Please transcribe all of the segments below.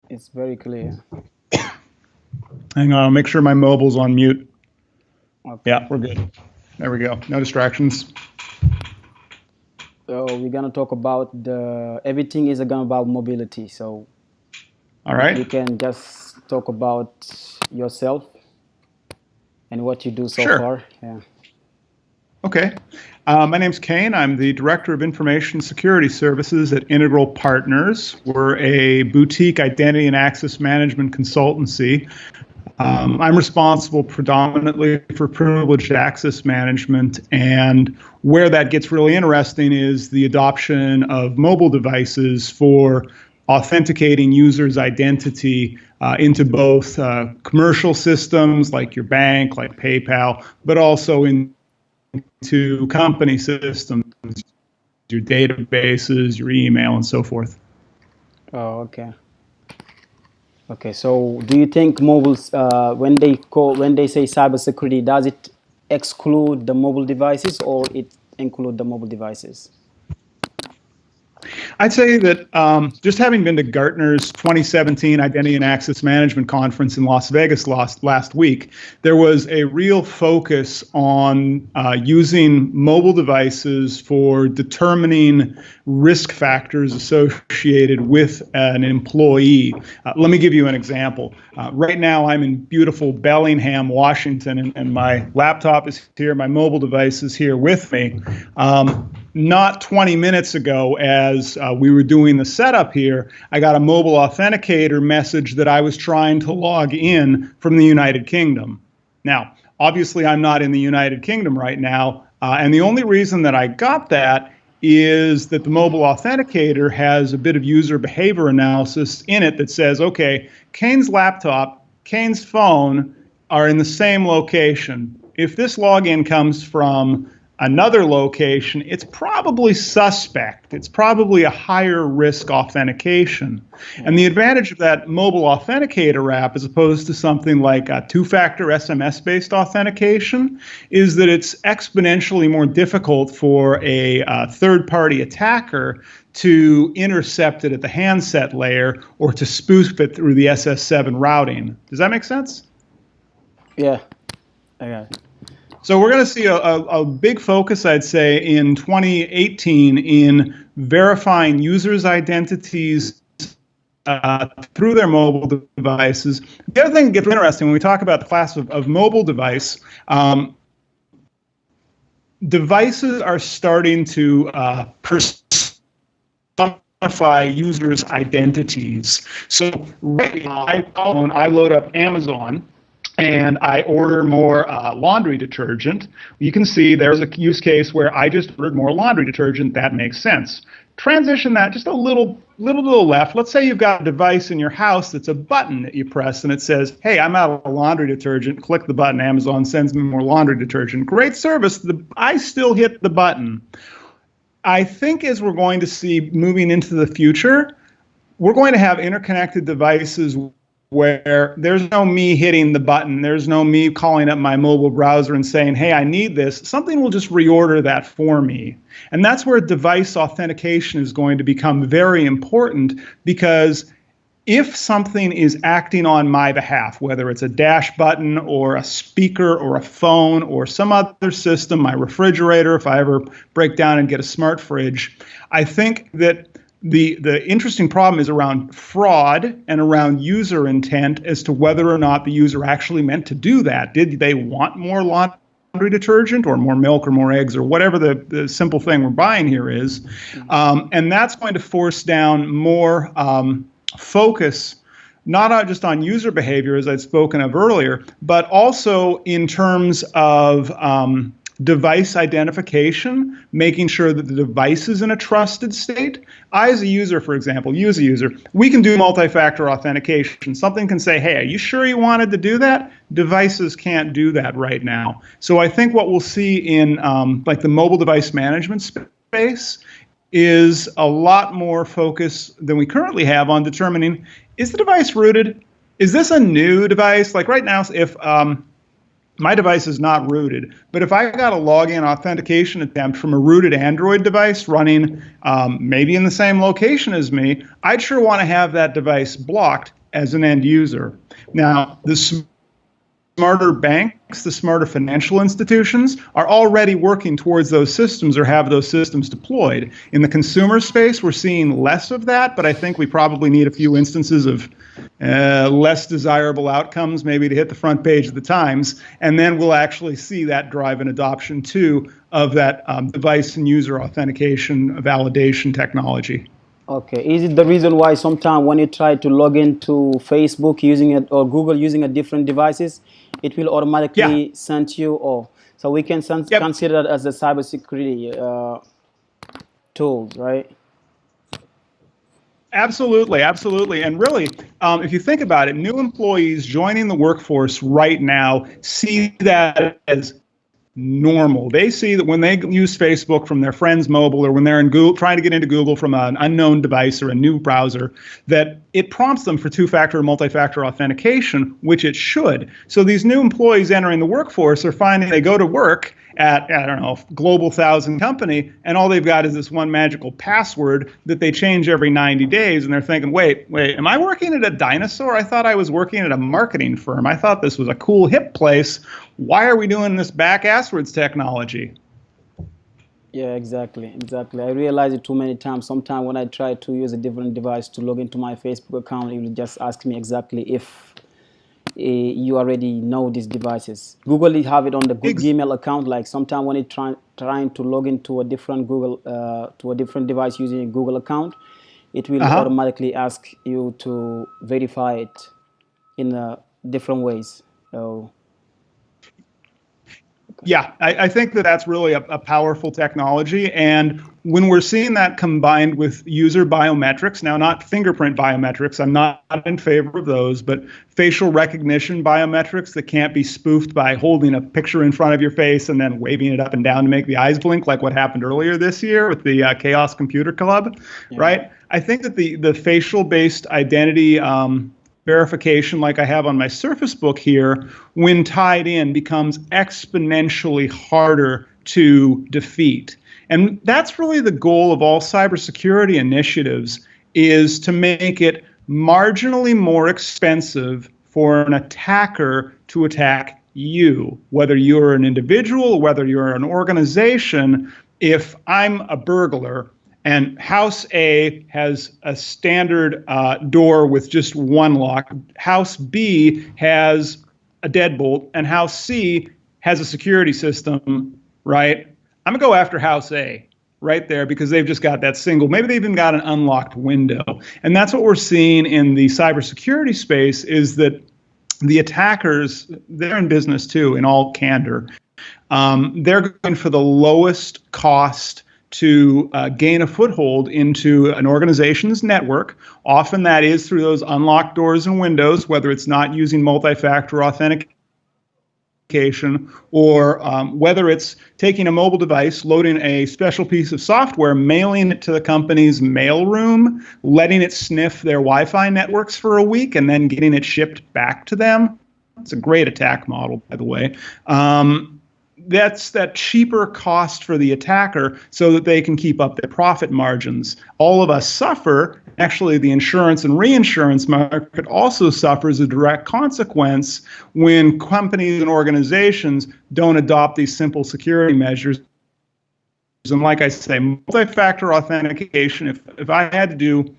It's very clear. Hang on, I'll make sure my mobile's on mute. Yeah, Okay. we're good. There we go. No distractions. So we're gonna talk about the everything is gonna about mobility. So All if you right. can just talk about yourself and what you do so Sure. far. Yeah. Okay. My name's Kane. I'm the Director of Information Security Services at Integral Partners. We're a boutique identity and access management consultancy. I'm responsible predominantly for privileged access management, and where that gets really interesting is the adoption of mobile devices for authenticating users' identity into both commercial systems like your bank, like PayPal, but also into company systems, your databases, your email, and so forth. Oh, okay. Okay. So do you think mobiles, when they say cybersecurity, does it exclude the mobile devices or it include the mobile devices? I'd say that just having been to Gartner's 2017 Identity and Access Management Conference in Las Vegas last week, there was a real focus on using mobile devices for determining risk factors associated with an employee. Let me give you an example. Right now, I'm in beautiful Bellingham, Washington, and my laptop is here, my mobile device is here with me. Not 20 minutes ago, as we were doing the setup here, I got a mobile authenticator message that I was trying to log in from the United Kingdom. Now, obviously, I'm not in the United Kingdom right now, and the only reason that I got that is that the mobile authenticator has a bit of user behavior analysis in it that says, okay, Kane's laptop, Kane's phone are in the same location. If this login comes from another location, it's probably suspect. It's probably a higher risk authentication. And the advantage of that mobile authenticator app, as opposed to something like a two-factor SMS-based authentication, is that it's exponentially more difficult for a third-party attacker to intercept it at the handset layer or to spoof it through the SS7 routing. Does that make sense? Yeah. Okay. So we're going to see a big focus, I'd say, in 2018 in verifying users' identities through their mobile devices. The other thing that gets interesting when we talk about the class of mobile device, devices are starting to personify users' identities. So right now, I load up Amazon and I order more laundry detergent. You can see there's a use case where I just ordered more laundry detergent. That makes sense. Transition that just a little left. Let's say you've got a device in your house that's a button that you press and it says, hey, I'm out of laundry detergent. Click the button. Amazon sends me more laundry detergent. Great service. I still hit the button. I think as we're going to see moving into the future, we're going to have interconnected devices where there's no me hitting the button, there's no me calling up my mobile browser and saying, hey, I need this. Something will just reorder that for me. And that's where device authentication is going to become very important, because if something is acting on my behalf, whether it's a dash button or a speaker or a phone or some other system, my refrigerator, if I ever break down and get a smart fridge, I think that the interesting problem is around fraud and around user intent as to whether or not the user actually meant to do that. Did they want more laundry detergent or more milk or more eggs or whatever the simple thing we're buying here is? And that's going to force down more focus, not just on user behavior, as I'd spoken of earlier, but also in terms of device identification, making sure that the device is in a trusted state. I, as a user, for example, you as a user, we can do multi-factor authentication. Something can say, hey, are you sure you wanted to do that? Devices can't do that right now. So I think what we'll see in like the mobile device management space is a lot more focus than we currently have on determining, is the device rooted? Is this a new device? Like right now, if my device is not rooted. But if I got a login authentication attempt from a rooted Android device running maybe in the same location as me, I'd sure want to have that device blocked as an end user. Now, the smarter banks, the smarter financial institutions are already working towards those systems or have those systems deployed. In the consumer space, we're seeing less of that, but I think we probably need a few instances of less desirable outcomes, maybe to hit the front page of the Times, and then we'll actually see that drive an adoption too of that device and user authentication validation technology. Okay, is it the reason why sometimes when you try to log into Facebook using it or Google using a different devices, it will automatically send you, or so we can consider that as a cybersecurity tools, right? Absolutely, absolutely. And really, if you think about it, new employees joining the workforce right now see that as normal. They see that when they use Facebook from their friend's mobile or when they're in Google, trying to get into Google from an unknown device or a new browser, that it prompts them for two-factor or multi-factor authentication, which it should. So these new employees entering the workforce are finding they go to work at, I don't know, Global 1000 company, and all they've got is this one magical password that they change every 90 days, and they're thinking, wait, am I working at a dinosaur? I thought I was working at a marketing firm. I thought this was a cool, hip place. Why are we doing this backwards technology? Yeah, exactly. I realize it too many times. Sometimes when I try to use a different device to log into my Facebook account, it will just ask me exactly if you already know these devices. Google have it on the Gmail account. Like sometimes when it trying to log into a different Google to a different device using a Google account, it will automatically ask you to verify it in different ways. So. Yeah, I think that that's really a powerful technology. And when we're seeing that combined with user biometrics, now not fingerprint biometrics, I'm not in favor of those, but facial recognition biometrics that can't be spoofed by holding a picture in front of your face and then waving it up and down to make the eyes blink, like what happened earlier this year with the Chaos Computer Club, right? I think that the facial-based identity verification like I have on my Surface Book here, when tied in, becomes exponentially harder to defeat. And that's really the goal of all cybersecurity initiatives, is to make it marginally more expensive for an attacker to attack you, whether you're an individual, whether you're an organization. If I'm a burglar and House A has a standard door with just one lock, House B has a deadbolt, and House C has a security system, right? I'm going to go after House A right there because they've just got that single. Maybe they've even got an unlocked window. And that's what we're seeing in the cybersecurity space, is that the attackers, they're in business too, in all candor. They're going for the lowest cost to gain a foothold into an organization's network. Often that is through those unlocked doors and windows, whether it's not using multi-factor authentication or whether it's taking a mobile device, loading a special piece of software, mailing it to the company's mailroom, letting it sniff their Wi-Fi networks for a week, and then getting it shipped back to them. It's a great attack model, by the way. That's that cheaper cost for the attacker so that they can keep up their profit margins. All of us suffer. Actually, the insurance and reinsurance market also suffers a direct consequence when companies and organizations don't adopt these simple security measures. And like I say, multi-factor authentication, if I had to do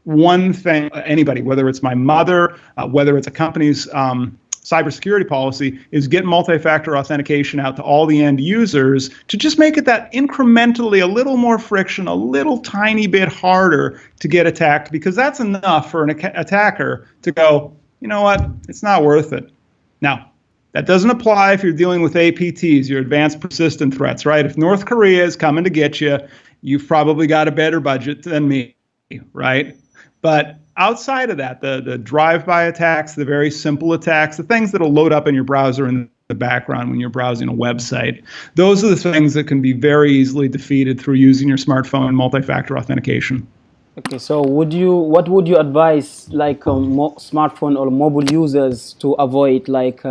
one thing, anybody, whether it's my mother, whether it's a company's cybersecurity policy, is get multi-factor authentication out to all the end users to just make it that incrementally a little more friction, a little tiny bit harder to get attacked, because that's enough for an attacker to go, you know what, it's not worth it. Now, that doesn't apply if you're dealing with APTs, your advanced persistent threats, right? If North Korea is coming to get you, you've probably got a better budget than me, right? But outside of that, the drive-by attacks, the very simple attacks, the things that'll load up in your browser in the background when you're browsing a website, those are the things that can be very easily defeated through using your smartphone and multi-factor authentication. Okay, so what would you advise, like smartphone or mobile users to avoid, like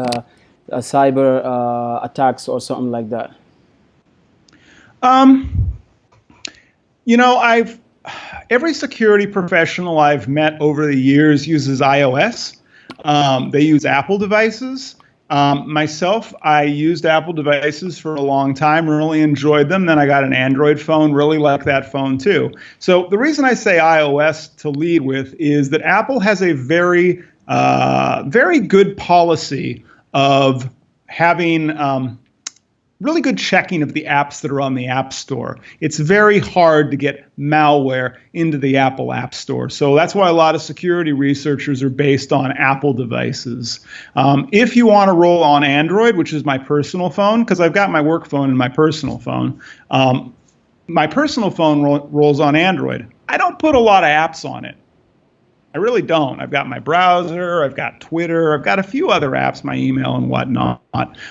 cyber attacks or something like that? Um, you know, every security professional I've met over the years uses iOS. They use Apple devices. Myself, I used Apple devices for a long time, really enjoyed them. Then I got an Android phone, really like that phone too. So the reason I say iOS to lead with is that Apple has a very good policy of having really good checking of the apps that are on the App Store. It's very hard to get malware into the Apple App Store. So that's why a lot of security researchers are based on Apple devices. If you want to roll on Android, which is my personal phone, because I've got my work phone and my personal phone, rolls on Android. I don't put a lot of apps on it. I really don't. I've got my browser, I've got Twitter, I've got a few other apps, my email and whatnot.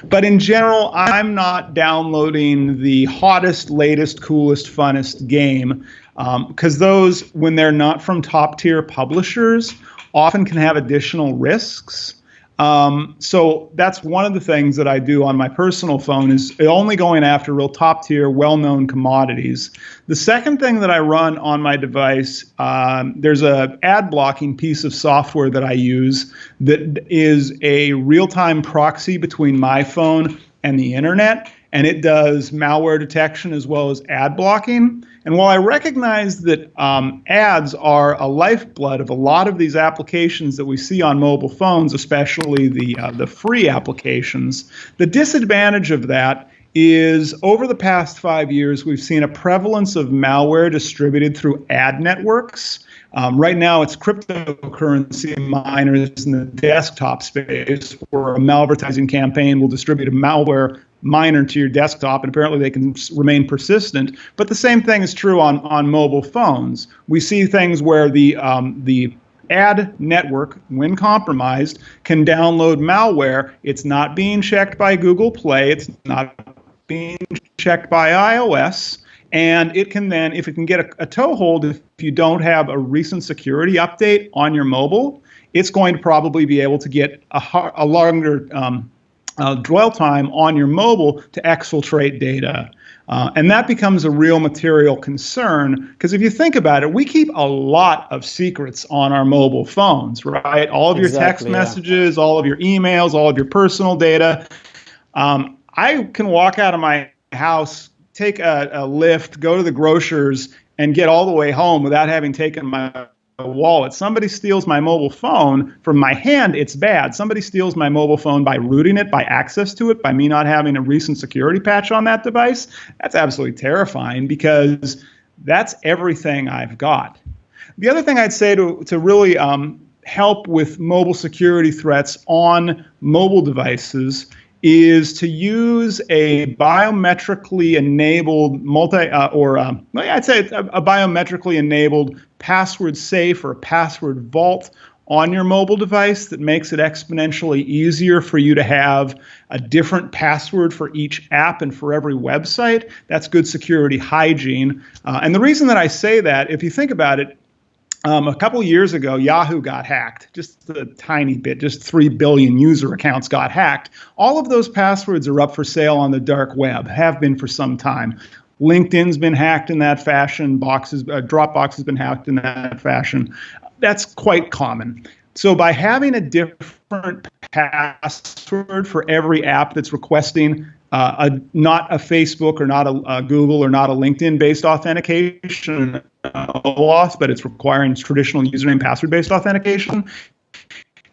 But in general, I'm not downloading the hottest, latest, coolest, funnest game because those, when they're not from top tier publishers, often can have additional risks. So that's one of the things that I do on my personal phone is only going after real top tier, well-known commodities. The second thing that I run on my device, there's a ad blocking piece of software that I use that is a real-time proxy between my phone and the internet, and it does malware detection as well as ad blocking. And while I recognize that ads are a lifeblood of a lot of these applications that we see on mobile phones, especially the free applications, the disadvantage of that is over the past 5 years, we've seen a prevalence of malware distributed through ad networks. Right now, it's cryptocurrency miners in the desktop space where a malvertising campaign will distribute a malware miner to your desktop, and apparently they can remain persistent. But the same thing is true on mobile phones. We see things where the ad network, when compromised, can download malware. It's not being checked by Google Play. It's not being checked by iOS. And it can then, if it can get a toehold, if you don't have a recent security update on your mobile, it's going to probably be able to get a longer dwell time on your mobile to exfiltrate data. And that becomes a real material concern because if you think about it, we keep a lot of secrets on our mobile phones, right? All of your text Exactly, yeah. messages, all of your emails, all of your personal data. I can walk out of my house, take a lift, go to the grocers, and get all the way home without having taken my wallet. Somebody steals my mobile phone from my hand, it's bad. Somebody steals my mobile phone by rooting it, by access to it, by me not having a recent security patch on that device. That's absolutely terrifying because that's everything I've got. The other thing I'd say to really help with mobile security threats on mobile devices is to use a biometrically enabled I'd say a biometrically enabled password safe or password vault on your mobile device that makes it exponentially easier for you to have a different password for each app and for every website. That's good security hygiene. And the reason that I say that, if you think about it, a couple of years ago, Yahoo got hacked, just a tiny bit, just 3 billion user accounts got hacked. All of those passwords are up for sale on the dark web, have been for some time. LinkedIn's been hacked in that fashion. Dropbox has been hacked in that fashion. That's quite common. So by having a different password for every app that's requesting not a Facebook or not a Google or not a LinkedIn-based authentication OAuth, but it's requiring traditional username password-based authentication.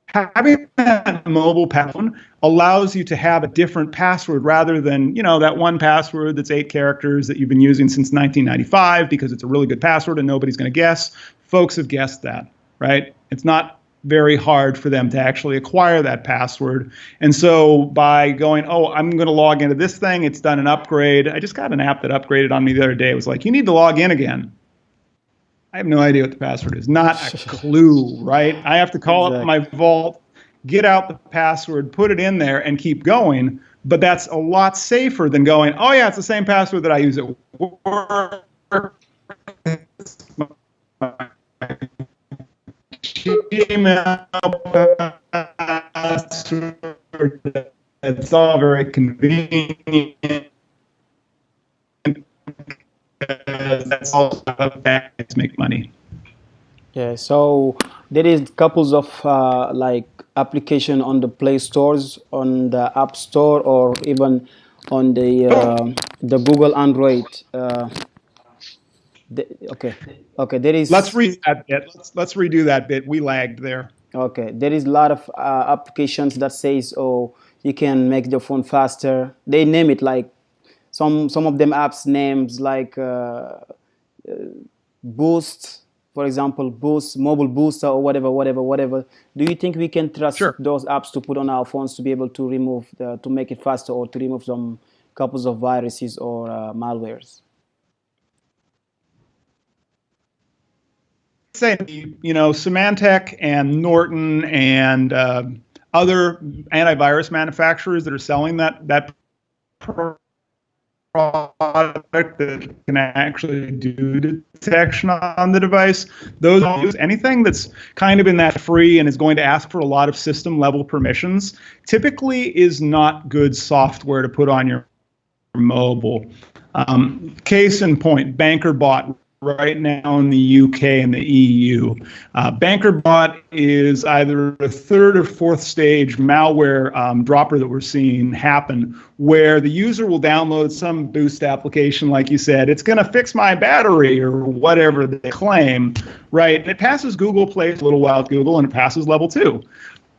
Having that mobile phone allows you to have a different password rather than, that one password that's 8 characters that you've been using since 1995 because it's a really good password and nobody's going to guess. Folks have guessed that, right? It's not very hard for them to actually acquire that password. And so by going, I'm going to log into this thing, it's done an upgrade. I just got an app that upgraded on me the other day. It was like, you need to log in again. I have no idea what the password is. Not a clue, right? I have to call up my vault, get out the password, put it in there, and keep going. But that's a lot safer than going, it's the same password that I use at work. Gmail password it's all very convenient. That's all banks make money. Yeah, so there is couples of like application on the Play stores, on the App Store, or even on the Google Android. Okay, okay, there Let's is read that bit. Let's redo that bit. We lagged there. okay, there is a lot of applications that says, oh, you can make the phone faster. They name it like some of them apps names like Boost, for example, Boost, Mobile Booster, or whatever. Do you think we can trust Sure. those apps to put on our phones to be able to to make it faster, or to remove some couples of viruses or malwares? Say, Symantec and Norton and other antivirus manufacturers that are selling that product that can actually do detection on the device. Those don't use anything that's kind of in that free and is going to ask for a lot of system level permissions. Typically, is not good software to put on your mobile. Case in point, BankerBot right now in the UK and the EU. BankerBot is either a third or fourth stage malware dropper that we're seeing happen, where the user will download some boost application, like you said, it's going to fix my battery or whatever they claim, right? And it passes Google Play a little while at Google, and it passes level 2.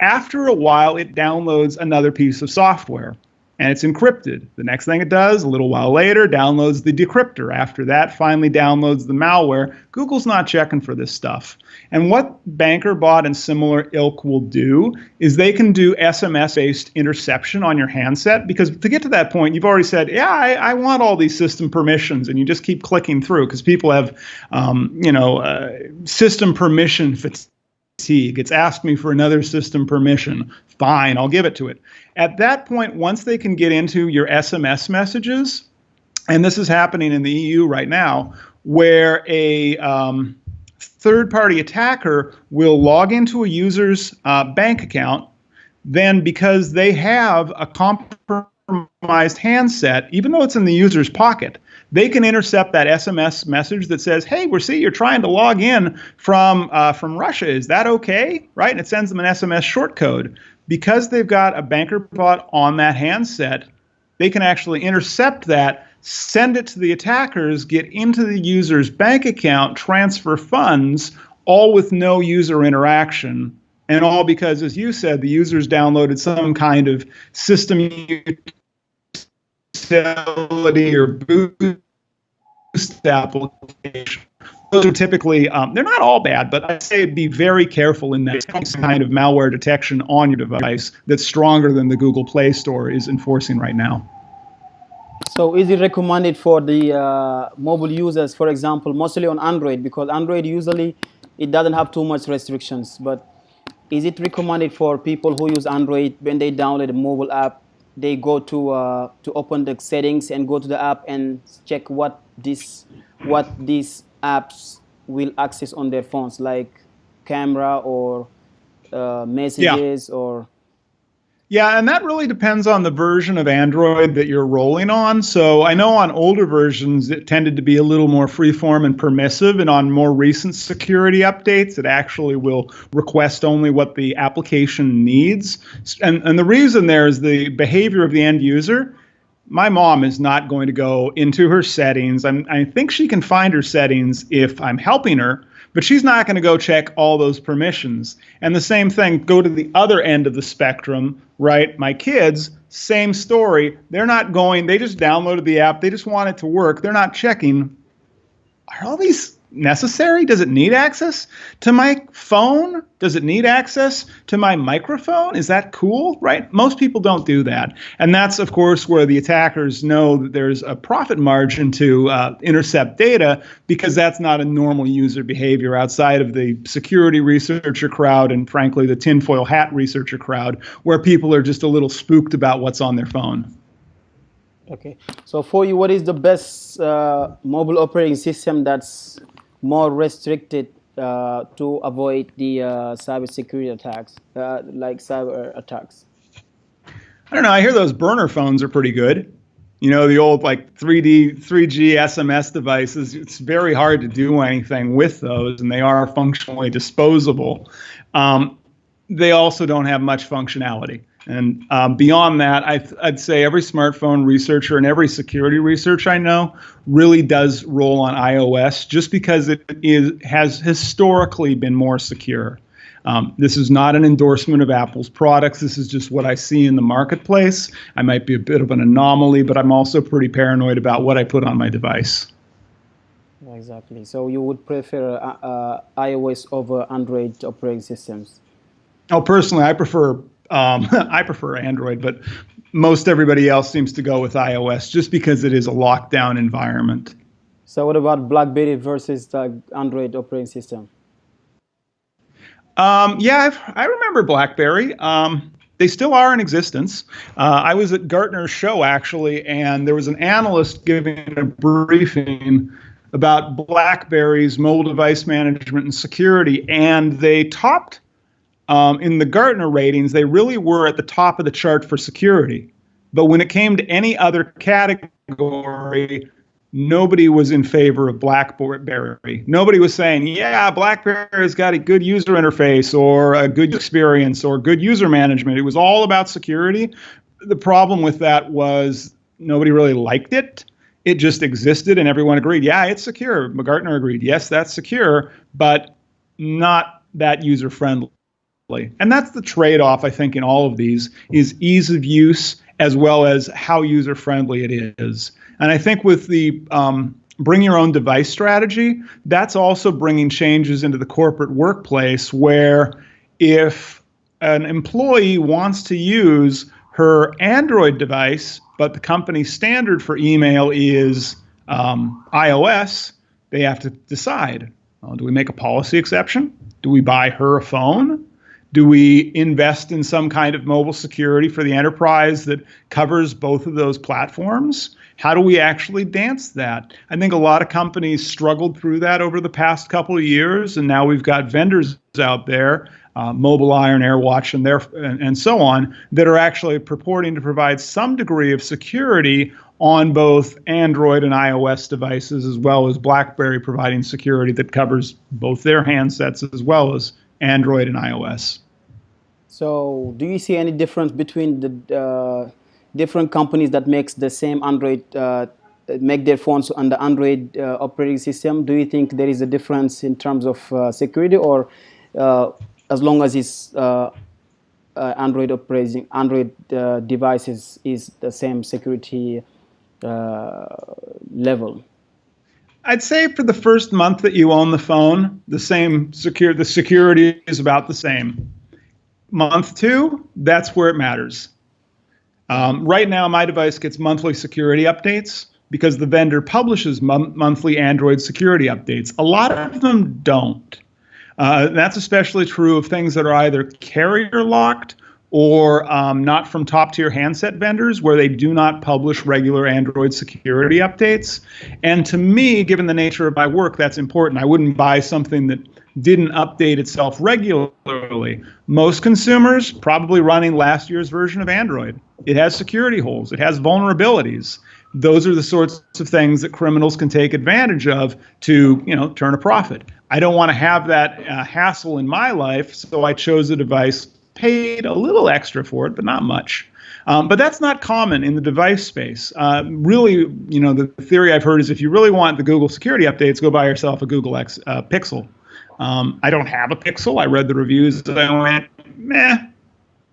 After a while, it downloads another piece of software, and it's encrypted. The next thing it does, a little while later, downloads the decryptor. After that, finally downloads the malware. Google's not checking for this stuff. And what BankerBot and similar ilk will do is they can do SMS-based interception on your handset, because to get to that point, you've already said, yeah, I want all these system permissions, and you just keep clicking through because people have, system permission fatigue. It's asked me for another system permission. Fine, I'll give it to it. At that point, once they can get into your SMS messages, and this is happening in the EU right now, where a third-party attacker will log into a user's bank account, then because they have a compromised handset, even though it's in the user's pocket, they can intercept that SMS message that says, hey, we see you're trying to log in from Russia. Is that okay? Right? And it sends them an SMS short code. Because they've got a BankerBot on that handset, they can actually intercept that, send it to the attackers, get into the user's bank account, transfer funds, all with no user interaction. And all because, as you said, the users downloaded some kind of system utility or boost application. Those are typically, they're not all bad, but I'd say be very careful in that kind of malware detection on your device that's stronger than the Google Play Store is enforcing right now. So is it recommended for the mobile users, for example, mostly on Android, because Android usually it doesn't have too much restrictions, but is it recommended for people who use Android when they download a mobile app, they go to open the settings and go to the app and check what these apps will access on their phones, like camera or messages or Yeah, and that really depends on the version of Android that you're rolling on. So I know on older versions, it tended to be a little more freeform and permissive. And on more recent security updates, it actually will request only what the application needs. And the reason there is the behavior of the end user. My mom is not going to go into her settings. I think she can find her settings if I'm helping her, but she's not going to go check all those permissions. And the same thing, go to the other end of the spectrum, right? My kids, same story. They're not going, they just downloaded the app. They just want it to work. They're not checking, are all these necessary? Does it need access to my phone? Does it need access to my microphone? Is that cool, right? Most people don't do that. And that's, of course, where the attackers know that there's a profit margin to intercept data, because that's not a normal user behavior outside of the security researcher crowd and, frankly, the tinfoil hat researcher crowd, where people are just a little spooked about what's on their phone. Okay. So for you, what is the best mobile operating system that's more restricted to avoid the cybersecurity attacks, like cyber attacks? I don't know. I hear those burner phones are pretty good. You know, the old like 3G SMS devices. It's very hard to do anything with those, and they are functionally disposable. They also don't have much functionality. And beyond that, I'd say every smartphone researcher and every security research I know really does roll on iOS just because has historically been more secure. This is not an endorsement of Apple's products. This is just what I see in the marketplace. I might be a bit of an anomaly, but I'm also pretty paranoid about what I put on my device. Exactly. So you would prefer iOS over Android operating systems? Oh, personally, I prefer I prefer Android, but most everybody else seems to go with iOS just because it is a lockdown environment. So what about BlackBerry versus the Android operating system? Yeah, I remember BlackBerry. They still are in existence. I was at Gartner's show, actually, and there was an analyst giving a briefing about BlackBerry's mobile device management and security, and they topped in the Gartner ratings. They really were at the top of the chart for security. But when it came to any other category, nobody was in favor of BlackBerry. Nobody was saying, yeah, BlackBerry's got a good user interface or a good experience or good user management. It was all about security. The problem with that was nobody really liked it. It just existed and everyone agreed, yeah, it's secure. Gartner agreed, yes, that's secure, but not that user-friendly. And that's the trade-off, I think, in all of these is ease of use as well as how user-friendly it is. And I think with the bring your own device strategy, that's also bringing changes into the corporate workplace where if an employee wants to use her Android device, but the company standard for email is iOS, they have to decide, do we make a policy exception? Do we buy her a phone? Do we invest in some kind of mobile security for the enterprise that covers both of those platforms? How do we actually dance that? I think a lot of companies struggled through that over the past couple of years, and now we've got vendors out there, Mobileye and AirWatch and so on, that are actually purporting to provide some degree of security on both Android and iOS devices, as well as BlackBerry providing security that covers both their handsets as well as Android and iOS. So do you see any difference between the different companies that makes the same Android, make their phones on the Android operating system? Do you think there is a difference in terms of security, or as long as it's Android devices is the same security level? I'd say for the first month that you own the phone, the security is about the same. Month 2, that's where it matters. Right now, my device gets monthly security updates because the vendor publishes monthly Android security updates. A lot of them don't. That's especially true of things that are either carrier locked or not from top-tier handset vendors where they do not publish regular Android security updates. And to me, given the nature of my work, that's important. I wouldn't buy something that didn't update itself regularly. Most consumers probably running last year's version of Android. It has security holes. It has vulnerabilities. Those are the sorts of things that criminals can take advantage of to, turn a profit. I don't want to have that hassle in my life, so I chose a device, paid a little extra for it, but not much. But that's not common in the device space. Really, the theory I've heard is if you really want the Google security updates, go buy yourself a Google Pixel. I don't have a Pixel. I read the reviews and I went, meh.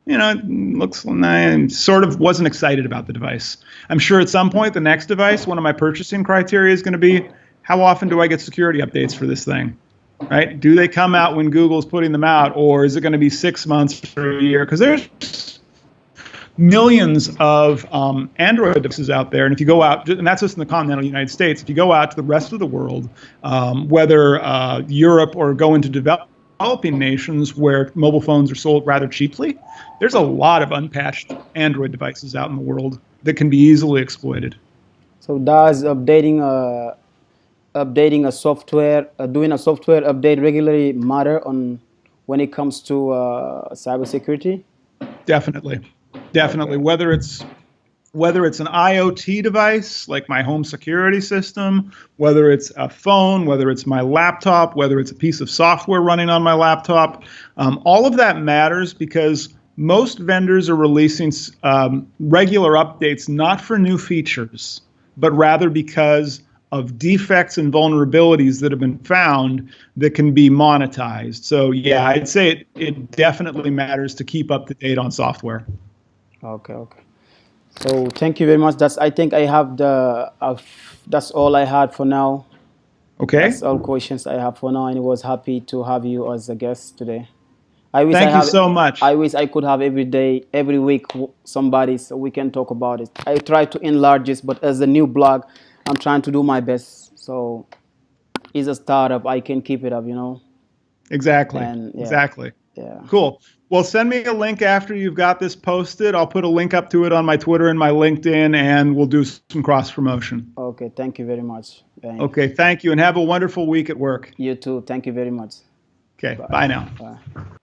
It looks nice. Sort of wasn't excited about the device. I'm sure at some point the next device, one of my purchasing criteria is going to be, how often do I get security updates for this thing? Right? Do they come out when Google's putting them out, or is it going to be 6 months or a year? Because there's millions of Android devices out there, and if you go out, and that's just in the continental United States, if you go out to the rest of the world, whether Europe or go into developing nations where mobile phones are sold rather cheaply, there's a lot of unpatched Android devices out in the world that can be easily exploited. So does updating a software, doing a software update regularly matter on when it comes to cybersecurity? Definitely. Definitely. Okay. Whether it's an IoT device like my home security system, whether it's a phone, whether it's my laptop, whether it's a piece of software running on my laptop, all of that matters because most vendors are releasing regular updates not for new features, but rather because of defects and vulnerabilities that have been found that can be monetized. So yeah, I'd say it definitely matters to keep up to date on software. Okay. Okay. So thank you very much. I think I have that's all I had for now. Okay. That's all questions I have for now, and I was happy to have you as a guest today. I wish I Thank you have. so much. I wish I could have every day, every week, somebody so we can talk about it. I try to enlarge this, but as a new blog, I'm trying to do my best. So it's a startup. I can keep it up, Exactly. And yeah, Exactly. yeah. Cool. Well, send me a link after you've got this posted. I'll put a link up to it on my Twitter and my LinkedIn, and we'll do some cross promotion. Okay. Thank you very much. Okay. Thank you, and have a wonderful week at work. You too. Thank you very much. Okay. Bye. Bye now. Bye.